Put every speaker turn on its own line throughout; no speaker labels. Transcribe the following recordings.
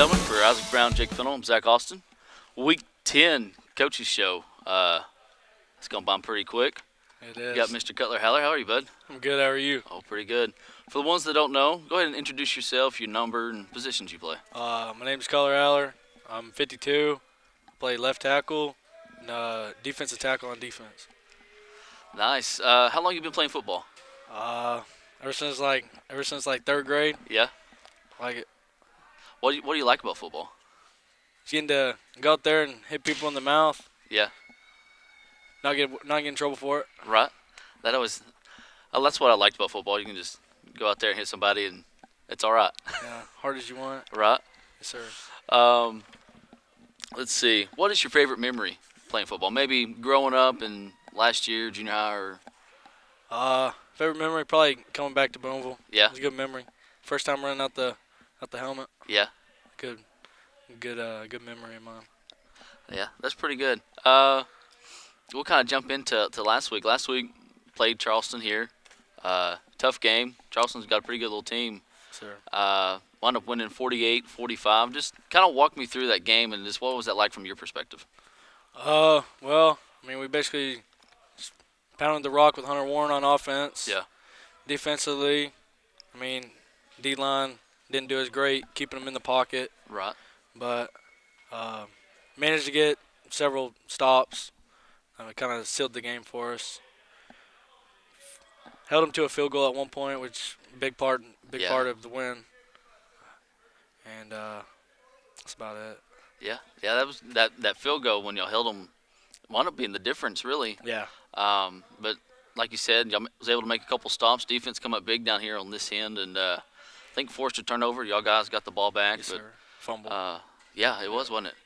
gentlemen, for Isaac Brown, Jake Fennell, I'm Zach Austin. Week 10 coaches show. It's going by pretty quick.
It
We
is.
got Mr. Cutler Haller. How are you, bud?
I'm good. How are you?
Oh, pretty good. For the ones that don't know, go ahead and introduce yourself, your number, and positions you play.
My name's Color Aller. I'm 52. Play left tackle, and defensive tackle on defense.
Nice. How long you been playing football?
Ever since like third grade.
Yeah.
Like it.
What do you like about football?
Just getting to go out there and hit people in the mouth.
Yeah.
Not get in trouble for it.
Right. That's what I liked about football. You can just go out there and hit somebody, and it's all right.
Yeah, hard as you want.
Right.
Yes, sir.
Let's see. What is your favorite memory playing football? Maybe growing up and last year, junior high, or
Favorite memory probably coming back to Boonville.
yeah,
It was a good memory. First time running out the helmet.
yeah,
Good memory of mine.
yeah. That's pretty good. We'll kind of jump into last week. Last week played Charleston here. Tough game. Charleston's got a pretty good little team.
Yes, sir.
Wound up winning 48-45. Just kind of walk me through that game and just what was that like from your perspective?
Well, I mean, we basically just pounded the rock with Hunter Warren on offense.
Yeah.
Defensively, I mean, D-line didn't do as great keeping them in the pocket,
Right.
but managed to get several stops. It kind of sealed the game for us. Held them to a field goal at one point, which big part of the win. And that's about it.
Yeah. Yeah. That was that field goal when y'all held them wound up being the difference really.
Yeah.
But like you said, y'all was able to make a couple stops. Defense come up big down here on this end, and I think forced a turnover. Y'all guys got the ball back.
Yes,
but,
sir. Fumble.
Yeah, it was, wasn't it?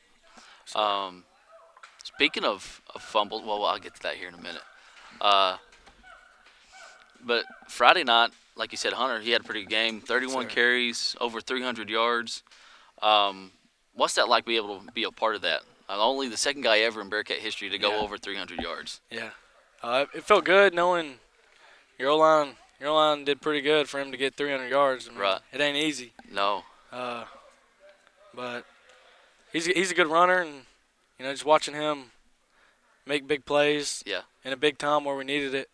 Speaking of fumbles, well, I'll get to that here in a minute. But Friday night, like you said, Hunter, he had a pretty good game. 31
Sir.
carries, over 300 yards. What's that like, be able to be a part of that? Only the second guy ever in Bearcat history to go
Yeah.
over 300 yards.
Yeah. It felt good knowing your O-line did pretty good for him to get 300 yards. I mean,
Right.
It ain't easy.
No.
But he's a good runner, and just watching him make big plays
Yeah.
in a big time where we needed it,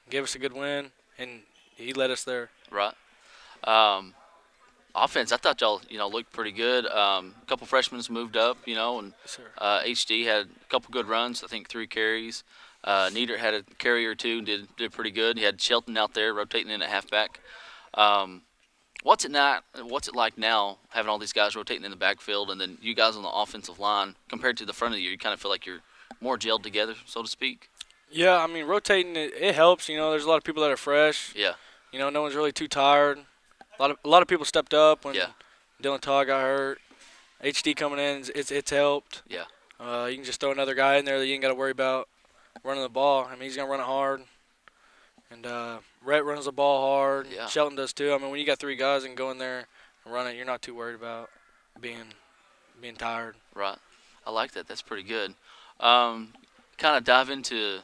gave us a good win, and he led us there.
Right. Offense, I thought y'all, looked pretty good. A couple freshmen moved up, and
Yes, sir.
HD had a couple good runs. I think 3 carries. Nieder had a carry or two and did pretty good. He had Shelton out there rotating in at halfback. What's it like now having all these guys rotating in the backfield and then you guys on the offensive line compared to the front of the year? You kind of feel like you're more gelled together, so to speak.
Yeah, I mean, rotating it helps. There's a lot of people that are fresh.
Yeah.
No one's really too tired. A lot of people stepped up when
Yeah.
Dylan Todd got hurt. HD coming in, it's helped.
Yeah.
You can just throw another guy in there that you ain't got to worry about running the ball. I mean, he's gonna run it hard, and Rhett runs the ball hard.
Yeah.
Shelton does too. I mean, when you got 3 guys and go in there and run it, you're not too worried about being tired.
Right. I like that. That's pretty good. Kind of dive into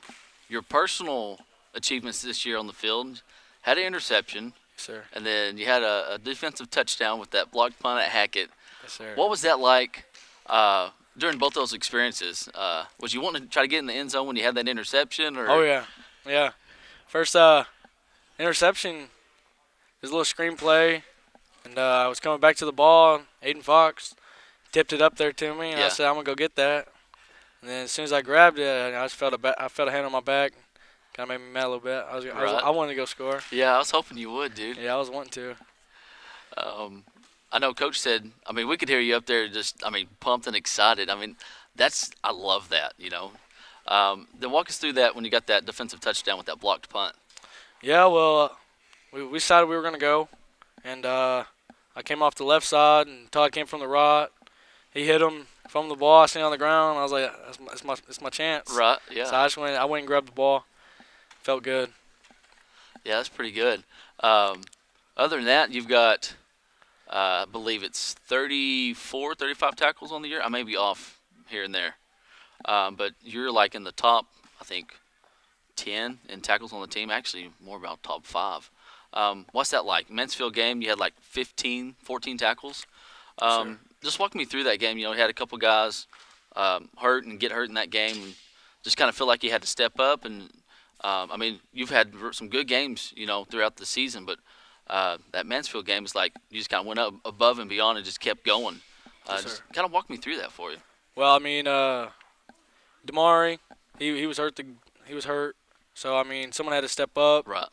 your personal achievements this year on the field. Had an interception,
Yes, sir.
and then you had a defensive touchdown with that blocked punt at Hackett.
Yes, sir.
What was that like during both those experiences? Was you wanting to try to get in the end zone when you had that interception? Or?
Oh yeah. First interception was a little screenplay, and I was coming back to the ball. Aiden Fox tipped it up there to me, and
Yeah.
I said, "I'm gonna go get that." And then as soon as I grabbed it, I just felt a hand on my back. Kind of made me mad a little bit.
Right.
I wanted to go score.
Yeah, I was hoping you would, dude.
Yeah, I was wanting to.
I know Coach said, we could hear you up there just, pumped and excited. I love that, Then walk us through that when you got that defensive touchdown with that blocked punt.
Yeah, well, we decided we were gonna go, and I came off the left side, and Todd came from the right. He hit him from the ball. I seen it on the ground. I was like, "It's my chance."
Right, yeah.
So I went and grabbed the ball. Felt good.
Yeah, that's pretty good. Other than that, you've got, I believe it's 34, 35 tackles on the year. I may be off here and there. But you're like in the top, I think, 10 in tackles on the team. Actually, more about top 5. What's that like? Mansfield game, you had like 14 tackles.
Sure.
Just walk me through that game. You know, he had a couple guys hurt and get hurt in that game, and just kind of feel like he had to step up. And I mean, you've had some good games, you know, throughout the season, but that Mansfield game is like you just kind of went up above and beyond and just kept going.
Yes,
Just
sir.
kind of walk me through that for you.
Well, I mean, Damari, he was hurt. He was hurt. So I mean, someone had to step up.
Right.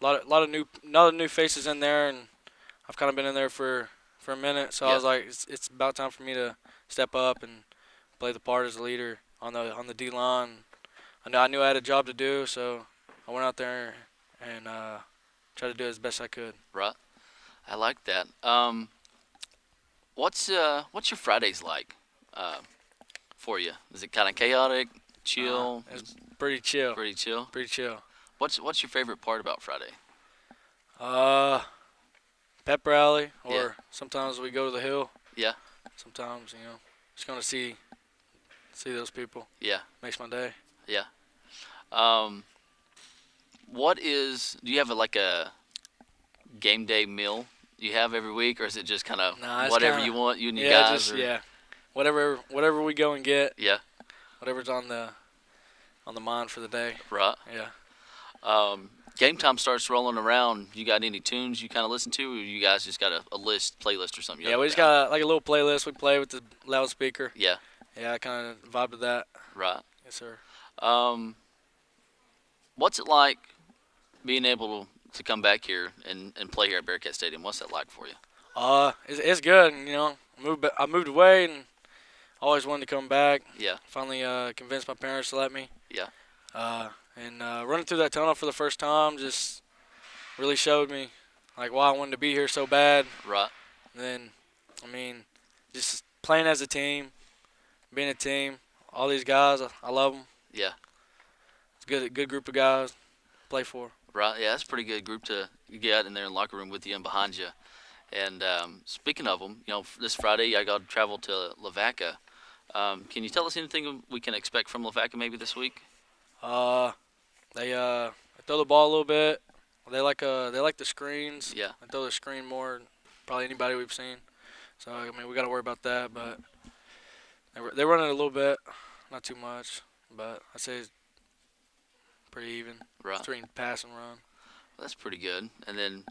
Lot of new faces in there, and I've kind of been in there for a minute. So I
Yeah.
was like, it's about time for me to step up and play the part as a leader on the D line. I knew I had a job to do, so I went out there and tried to do it as best I could.
Right. I like that. What's your Fridays like for you? Is it kind of chaotic, chill,
It's pretty chill.
pretty chill?
Pretty chill.
What's your favorite part about Friday?
Pep rally, or
Yeah.
sometimes we go to the hill.
Yeah.
Sometimes, just gonna see those people
Yeah.
makes my day.
Yeah. Um, do you have like a game day meal you have every week, or is it just kind of
Nah, it's
whatever
kinda-
you want, you and your
Yeah,
guys?
just
or-
yeah. Whatever we go and get,
Yeah.
whatever's on the mind for the day.
Right.
Yeah.
Game time starts rolling around. You got any tunes you kind of listen to, or you guys just got a playlist or something? you
Yeah,
have
we just
down?
got like a little playlist we play with the loudspeaker.
Yeah.
Yeah, I kind of vibe to that.
Right.
Yes, sir.
What's it like being able to come back here and play here at Bearcat Stadium? What's that like for you?
It's good. I moved away and always wanted to come back.
Yeah.
Finally, convinced my parents to let me.
Yeah.
And running through that tunnel for the first time just really showed me like why I wanted to be here so bad.
Right.
And then, I mean, just playing as a team, being a team, all these guys, I love them.
Yeah.
It's a good group of guys to play for.
Right. Yeah, that's a pretty good group to get in there in the locker room with you and behind you. And speaking of them, you know, this Friday I got to travel to Lavaca. Can you tell us anything we can expect from Lavaca maybe this week?
They throw the ball a little bit. They like the screens.
Yeah.
They throw the screen more than probably anybody we've seen. So I mean we got to worry about that, but they run it a little bit, not too much, but I'd say it's pretty even
Right.
between pass and run.
That's pretty good. And then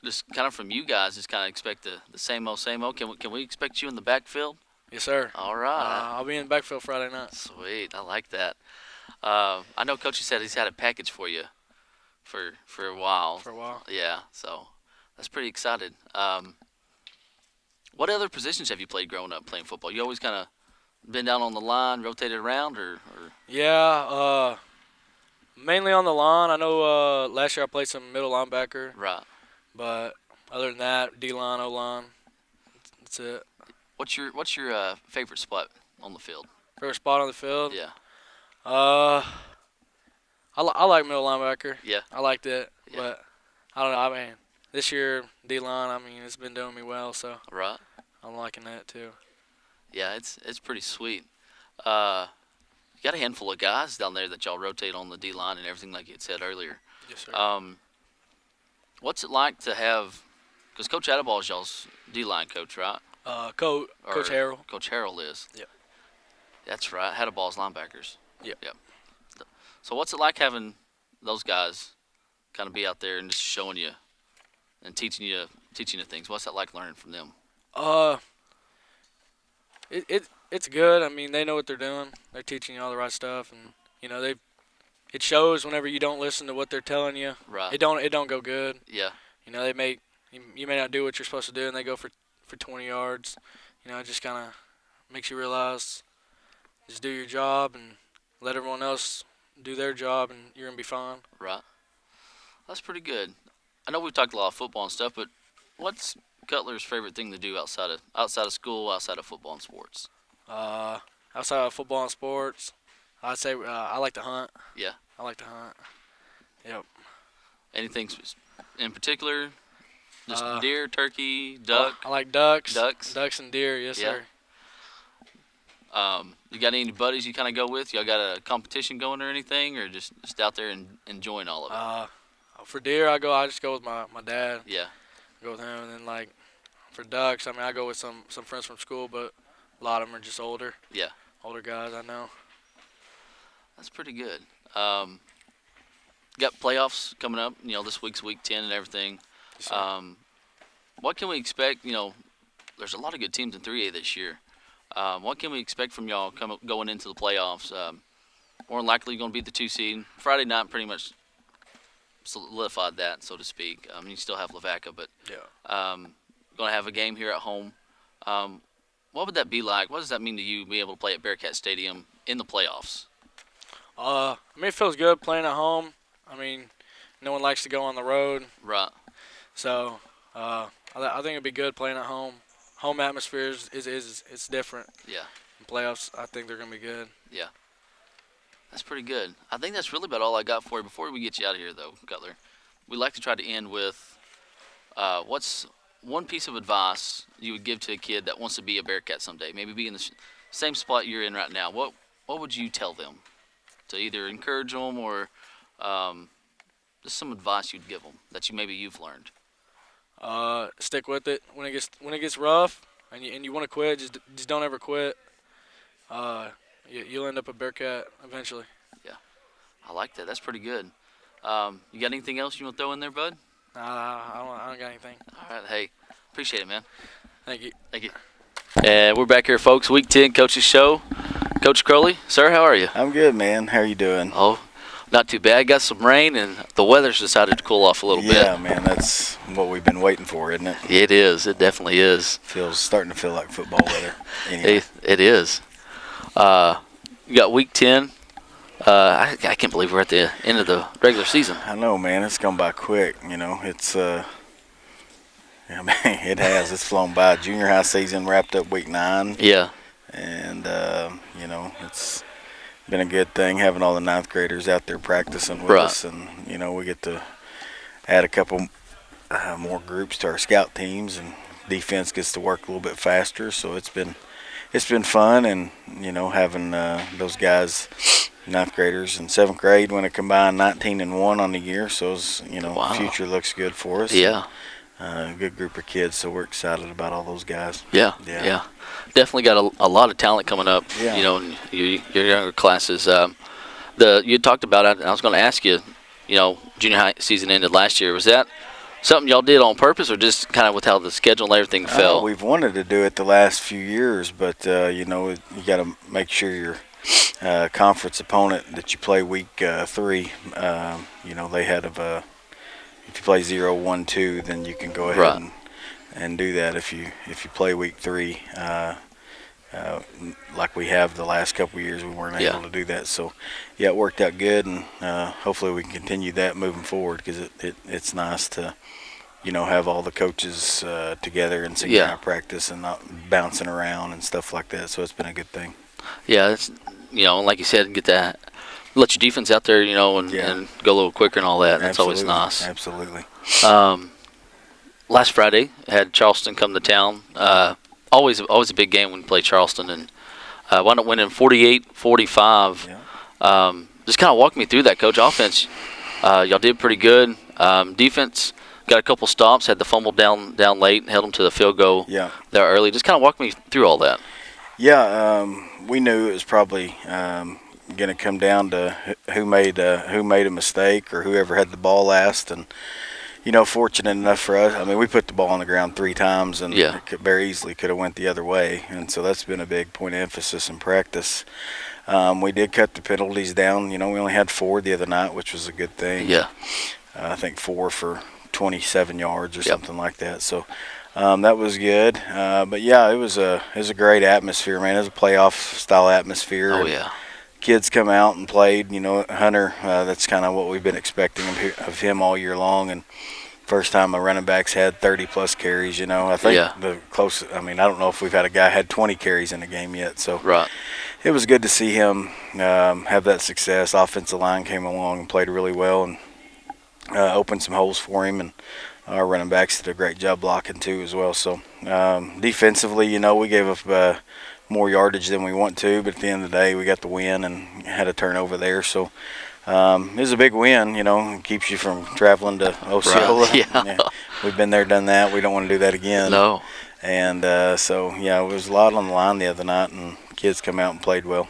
just kind of from you guys, just kind of expect the same old, same old. Can we expect you in the backfield?
Yes, sir.
All right.
I'll be in the backfield Friday night.
Sweet. I like that. I know Coach said he's had a package for you for a while.
For a while.
Yeah. So that's pretty excited. What other positions have you played growing up playing football? You always kind of been down on the line, rotated around, or
Yeah, mainly on the line. I know last year I played some middle linebacker,
right?
but other than that, D-line, O-line, that's it.
What's your favorite spot on the field?
Favorite spot on the field?
Yeah.
I like middle linebacker.
Yeah.
I liked it,
Yeah.
but I don't know. I mean, this year D-line, I mean, it's been doing me well, so
Right.
I'm liking that too.
Yeah, it's pretty sweet. You got a handful of guys down there that y'all rotate on the D line and everything, like you had said earlier.
Yes, sir.
What's it like to have? Because Coach Addaball is y'all's D line coach, right?
Coach
Or
Harrell.
Coach Harrell is.
Yep.
That's right. Addaball's linebackers.
Yep.
Yep. So what's it like having those guys kind of be out there and just showing you and teaching you things? What's that like learning from them?
It's good. I mean, they know what they're doing. They're teaching you all the right stuff, and it shows whenever you don't listen to what they're telling you.
Right.
It don't go good.
Yeah.
They may you may not do what you're supposed to do, and they go for 20 yards. It just kind of makes you realize just do your job and let everyone else do their job, and you're gonna be fine.
Right. That's pretty good. I know we've talked a lot of football and stuff, but what's Cutler's favorite thing to do outside of school, outside of football and sports?
Outside of football and sports, I'd say I like to hunt.
Yeah.
I like to hunt. Yep.
Anything in particular? Just
Uh,
deer, turkey, duck.
I like ducks.
Ducks?
Ducks and deer. Yes,
Yeah.
sir.
You got any buddies you kind of go with? Y'all got a competition going or anything, or just out there and enjoying all of it?
For deer, I just go with my dad.
Yeah.
Go with him, and then like for Ducks, I mean, I go with some friends from school, but a lot of them are just older.
Yeah.
Older guys I know.
That's pretty good. Got playoffs coming up. This week's week 10 and everything.
Yes, sir.
What can we expect? There's a lot of good teams in 3A this year. What can we expect from y'all going into the playoffs? More than likely, going to be the 2 seed. Friday night pretty much solidified that, so to speak. You still have Lavaca, but
Yeah.
going to have a game here at home. What would that be like? What does that mean to you, be able to play at Bearcat Stadium in the playoffs?
I mean, it feels good playing at home. I mean, no one likes to go on the road,
Right.
so I think it'd be good playing at home. Home atmosphere is it's different.
Yeah.
In playoffs, I think they're gonna be good.
Yeah. That's pretty good. I think that's really about all I got for you. Before we get you out of here, though, Cutler, we like to try to end with what's one piece of advice you would give to a kid that wants to be a Bearcat someday, maybe be in the same spot you're in right now. What would you tell them to either encourage them or just some advice you'd give them that you've learned?
Stick with it when it gets rough, and you want to quit. Just don't ever quit. You'll end up a Bearcat eventually.
I like that. That's pretty good. You got anything else you want to throw in there, bud?
I don't got anything.
All right. Hey, appreciate it, man.
Thank you.
Thank you. And we're back here, folks. Week 10 Coach's Show. Coach Crowley, sir, how are you?
I'm good, man. How are you doing?
Oh, not too bad. Got some rain, and the weather's decided to cool off a little bit.
Yeah, man. That's what we've been waiting for, isn't it?
It is. It definitely is.
Starting to feel like football weather. Anyway.
It is. You got week 10. I can't believe we're at the end of the regular season.
I know, man. It's gone by quick. It's I mean, it has. It's flown by. Junior high season wrapped up week 9.
Yeah.
And it's been a good thing having all the 9th graders out there practicing with us, and we get to add a couple more groups to our scout teams, and defense gets to work a little bit faster. So it's been fun, and having those guys, 9th graders and 7th grade, when it combined 19-1 on the year. So
Wow.
Future looks good for us.
Yeah.
Good group of kids, so we're excited about all those guys.
Yeah. Definitely got a lot of talent coming up.
Yeah.
In your younger classes. You talked about it. I was going to ask you. Junior high season ended last year. Was that something y'all did on purpose, or just kind of with how the schedule and everything fell?
We've wanted to do it the last few years, but you got to make sure your conference opponent that you play week 3. They had if you play 0-1-2, then you can go ahead
Right.
and do that. If you play week 3, like we have the last couple of years, we weren't able to do that. So, yeah, it worked out good, and hopefully we can continue that moving forward, because it's nice to, have all the coaches together and senior high practice and not bouncing around and stuff like that. So it's been a good thing.
Yeah, it's like you said, get that. Let your defense out there, and go a little quicker and all that. That's always nice.
Absolutely.
Last Friday, had Charleston come to town. Always a big game when you play Charleston, and wound up winning 48-45.
Yeah.
Just kind of walk me through that, Coach. Offense, y'all did pretty good. Defense got a couple stops, had the fumble down late, held them to the field goal there early. Just kind of walk me through all that.
Yeah, we knew it was probably going to come down to who made a mistake, or whoever had the ball last. And fortunate enough for us, I mean, we put the ball on the ground 3 times, and it very easily could have went the other way. And so that's been a big point of emphasis in practice. We did cut the penalties down. We only had 4 the other night, which was a good thing.
Yeah.
I think 4 for 27 yards or something like that. So that was good. But yeah, it was a great atmosphere, man. It was a playoff style atmosphere.
Oh yeah.
Kids come out and played. Hunter, that's kind of what we've been expecting of him all year long. And first time a running back's had 30-plus carries. I think the closest. I mean, I don't know if we've had a guy had 20 carries in the game yet. So it was good to see him have that success. Offensive line came along and played really well, and opened some holes for him. And our running backs did a great job blocking too as well. So defensively, we gave up more yardage than we want to, but at the end of the day, we got the win and had a turnover there. So it was a big win. It keeps you from traveling to Osceola.
Right. Yeah.
We've been there, done that. We don't want to do that again.
No.
And so, yeah, it was a lot on the line the other night, and kids come out and played well.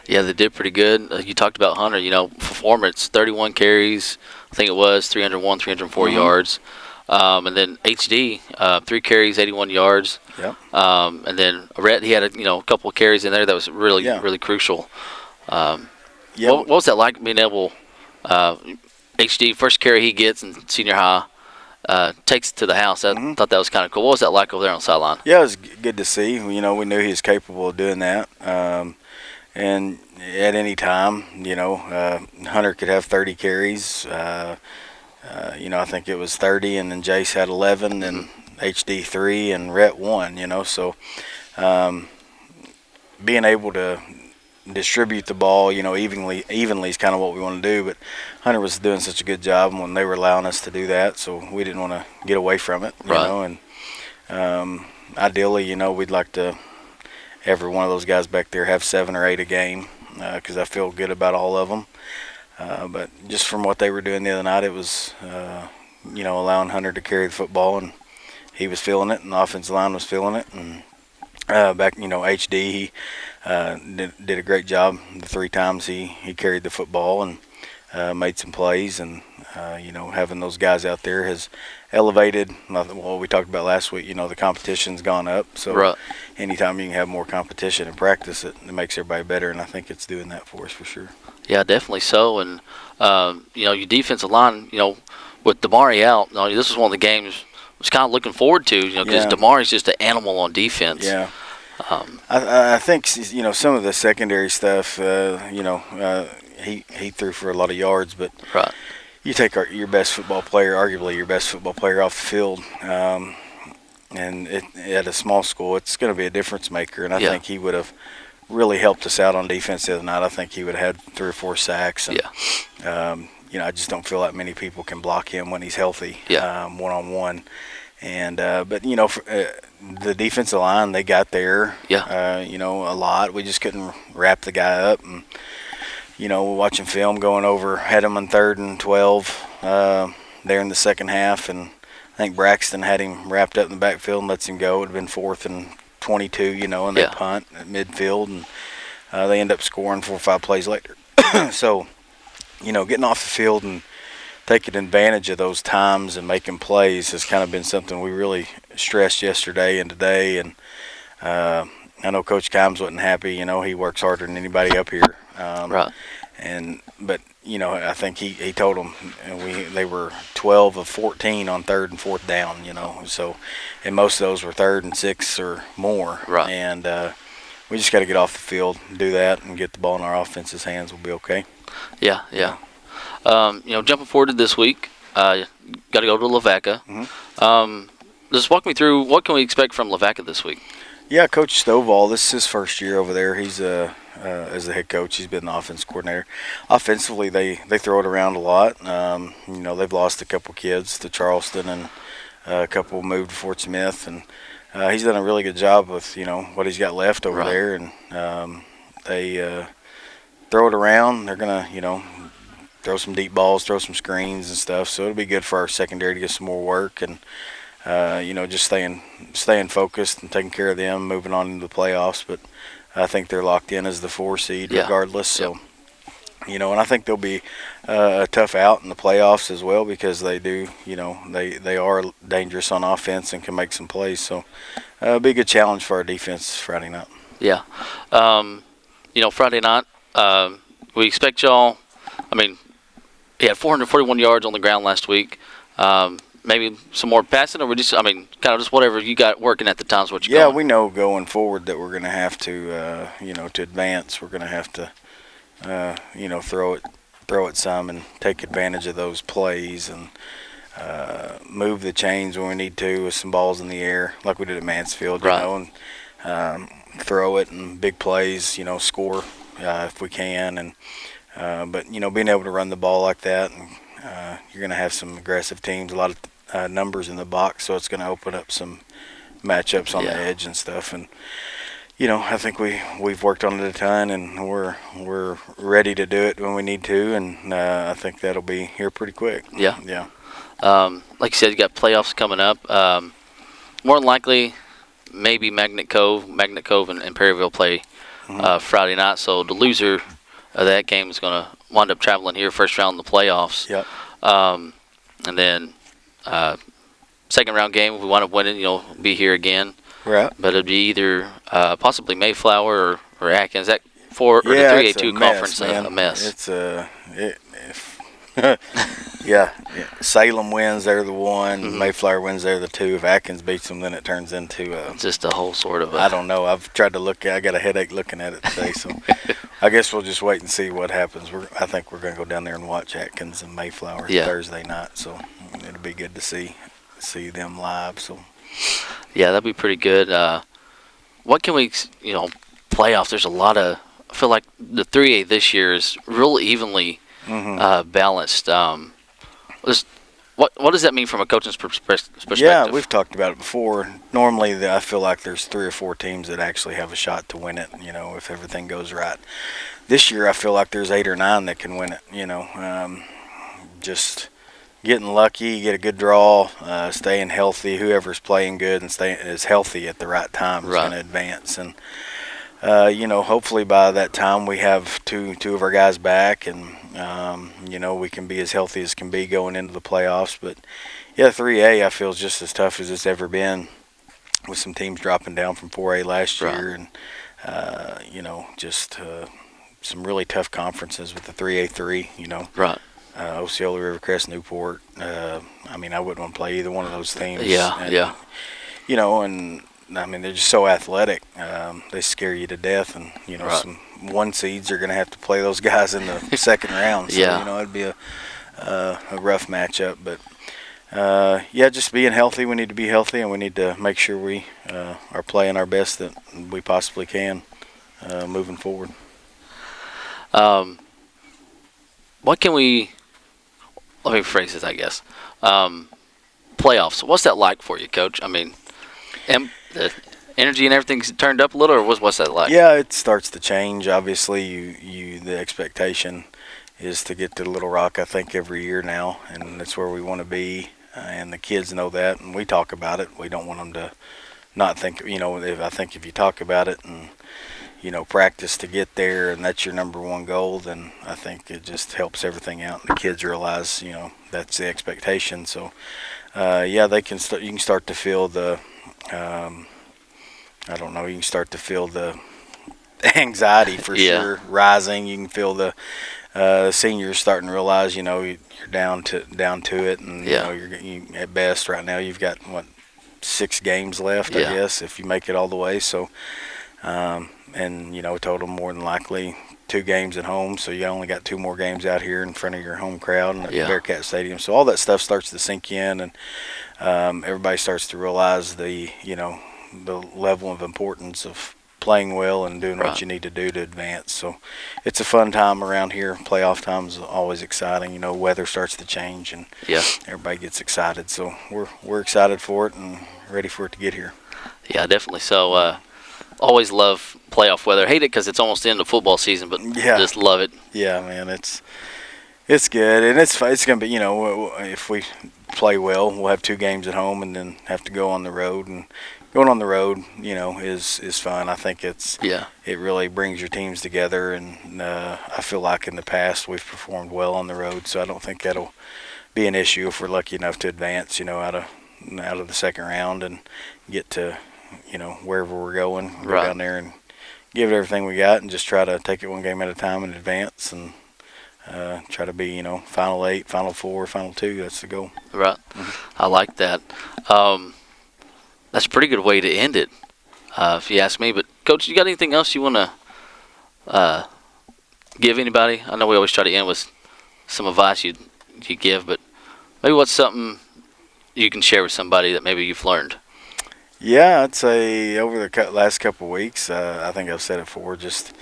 Yeah, they did pretty good. You talked about Hunter. Performance, 31 carries, I think it was 301, 304 yards. And then HD, 3 carries, 81 yards.
Yep.
And then Rhett, he had a couple of carries in there that was really, really crucial. What was that like being able, HD, first carry he gets in senior high, takes it to the house? I thought that was kind of cool. What was that like over there on the sideline?
Yeah, it was good to see. We knew he was capable of doing that. And at any time, Hunter could have 30 carries. I think it was 30, and then Jace had 11, and HD 3, and Rhett 1. So being able to distribute the ball, evenly is kind of what we want to do. But Hunter was doing such a good job when they were allowing us to do that, so we didn't want to get away from it.
Right.
And ideally, we'd like to every one of those guys back there have 7 or 8 a game, because I feel good about all of them. But just from what they were doing the other night, it was allowing Hunter to carry the football, and he was feeling it, and the offensive line was feeling it. And HD, he did a great job the 3 times he carried the football and made some plays. And having those guys out there has elevated what we talked about last week. The competition's gone up, so anytime you can have more competition and practice it makes everybody better, and I think it's doing that for us for sure.
Yeah, definitely so. And your defensive line, with Damari out, this was one of the games I was kind of looking forward to, because Damari's just an animal on defense.
Yeah. I think some of the secondary stuff, he threw for a lot of yards, but you take your best football player, arguably your best football player, off the field, and at a small school, it's going to be a difference maker. And I think he would have really helped us out on defense the other night. I think he would have had 3 or 4 sacks. And, I just don't feel like many people can block him when he's healthy, one-on-one. And but the defensive line, they got there, a lot. We just couldn't wrap the guy up. And watching film, going over, had him on 3rd and 12 there in the second half, and I think Braxton had him wrapped up in the backfield and lets him go. It would have been 4th and 22, and they punt at midfield, and they end up scoring 4 or 5 plays later. So, getting off the field and taking advantage of those times and making plays has kind of been something we really stressed yesterday and today. And I know Coach Kimes wasn't happy. He works harder than anybody up here. But I think he told them they were 12 of 14 on 3rd and 4th down. So, and most of those were 3rd and 6 or more. And we just got to get off the field, do that, and get the ball in our offense's hands. We'll be okay.
Yeah. Jumping forward to this week, got to go to Lavaca. Just walk me through, what can we expect from Lavaca this week?
Yeah, Coach Stovall, this is his first year over there. He's as the head coach. He's been the offense coordinator. Offensively, they throw it around a lot. They've lost a couple kids to Charleston, and a couple moved to Fort Smith, and he's done a really good job with what he's got left over there. And they throw it around. They're gonna throw some deep balls, throw some screens and stuff. So it'll be good for our secondary to get some more work, and just staying focused and taking care of them, moving on into the playoffs. But I think they're locked in as the 4 seed regardless. So, and I think they'll be a tough out in the playoffs as well, because they do, they are dangerous on offense and can make some plays. So it'll be a good challenge for our defense Friday night.
Yeah. Friday night, we expect y'all, he had 441 yards on the ground last week. Maybe some more passing, or kind of just whatever you got working at the times. What you
we know going forward that we're going to have to, to advance. We're going to have to, throw it some and take advantage of those plays and move the chains when we need to with some balls in the air, like we did at Mansfield. And throw it and big plays. Score if we can, and but being able to run the ball like that, and you're going to have some aggressive teams, a lot of numbers in the box, so it's going to open up some matchups on the edge and stuff. And I think we've worked on it a ton, and we're ready to do it when we need to, and I think that'll be here pretty quick.
Yeah.
Yeah.
Like you said, you got playoffs coming up. More than likely, maybe Magnet Cove and Perryville play Friday night. So the loser of that game is going to wind up traveling here first round in the playoffs.
Yep.
And then second round game, if we wind up winning, be here again.
Right.
But it'd be either possibly Mayflower or Atkins. That the 3A2 conference a mess.
It's yeah. Salem wins, they're the one.
Mhm.
Mayflower wins, they're the two. If Atkins beats them, then it turns into
Just a whole sort of.
I don't know. I've tried to look. I got a headache looking at it today, so I guess we'll just wait and see what happens. I think we're going to go down there and watch Atkins and Mayflower Thursday night. So it'll be good to see them live. So
yeah, that'd be pretty good. What can we, playoffs? There's a lot of. I feel like the 3A this year is real evenly balanced. What does that mean from a coaching's perspective?
Yeah, we've talked about it before. Normally, I feel like there's 3 or 4 teams that actually have a shot to win it, if everything goes right. This year, I feel like there's 8 or 9 that can win it, just getting lucky, get a good draw, staying healthy. Whoever's playing good and is healthy at the right time is going to advance. And, hopefully by that time we have two of our guys back and, we can be as healthy as can be going into the playoffs. But, yeah, 3A I feel is just as tough as it's ever been with some teams dropping down from 4A last year. And, just some really tough conferences with the 3A3,
Right.
Osceola, Rivercrest, Newport. I wouldn't want to play either one of those teams.
Yeah,
and,
yeah.
They're just so athletic. They scare you to death, and
Right.
some 1 seeds are going to have to play those guys in the second round. So,
Yeah.
it'd be a rough matchup. But just being healthy. We need to be healthy, and we need to make sure we are playing our best that we possibly can moving forward.
What can we? Let me phrase this, I guess. Playoffs. What's that like for you, Coach? I mean, the energy and everything's turned up a little, or what's that like?
Yeah, it starts to change. Obviously, the expectation is to get to Little Rock, I think, every year now, and that's where we want to be. And the kids know that, and we talk about it. We don't want them to not think. I think if you talk about it and practice to get there, and that's your number one goal, then I think it just helps everything out. And the kids realize, that's the expectation. So, they can start. You can start to feel the. You can start to feel the anxiety for sure rising. You can feel the seniors starting to realize, you're down to it, and you at best right now you've got 6 games left, I guess, if you make it all the way. So, total more than likely 2 games at home. So you only got 2 more games out here in front of your home crowd and at Bearcat Stadium. So all that stuff starts to sink in, and everybody starts to realize the level of importance of playing well and doing what you need to do to advance. So it's a fun time around here. Playoff time is always exciting. Weather starts to change, and everybody gets excited. So we're excited for it and ready for it to get here.
Yeah, definitely. So always love playoff weather. Hate it because it's almost the end of football season, but just love it.
Yeah, man, it's good, and it's going to be, if we play well, we'll have 2 games at home and then have to go on the road. And going on the road, is fun. I think it really brings your teams together, and I feel like in the past we've performed well on the road, so I don't think that'll be an issue if we're lucky enough to advance, out of the second round and get to, wherever we're going, go down there and give it everything we got and just try to take it 1 game at a time and advance and try to be, final 8, final 4, final 2. That's the goal.
Right. Mm-hmm. I like that. That's a pretty good way to end it, if you ask me. But, Coach, you got anything else you want to give anybody? I know we always try to end with some advice you give, but maybe what's something you can share with somebody that maybe you've learned?
Yeah, I'd say over the last couple of weeks, I think I've said it before, just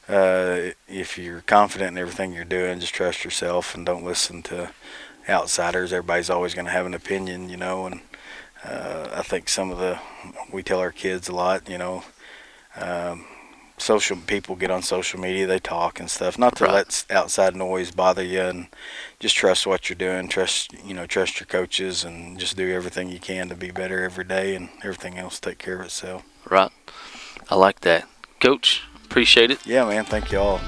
if you're confident in everything you're doing, just trust yourself and don't listen to outsiders. Everybody's always going to have an opinion, and I think we tell our kids a lot, social people get on social media, they talk and stuff. Not to
Right.
let outside noise bother you, and just trust what you're doing. Trust your coaches, and just do everything you can to be better every day, and everything else take care of itself.
Right. I like that. Coach, appreciate it.
Yeah, man. Thank you all.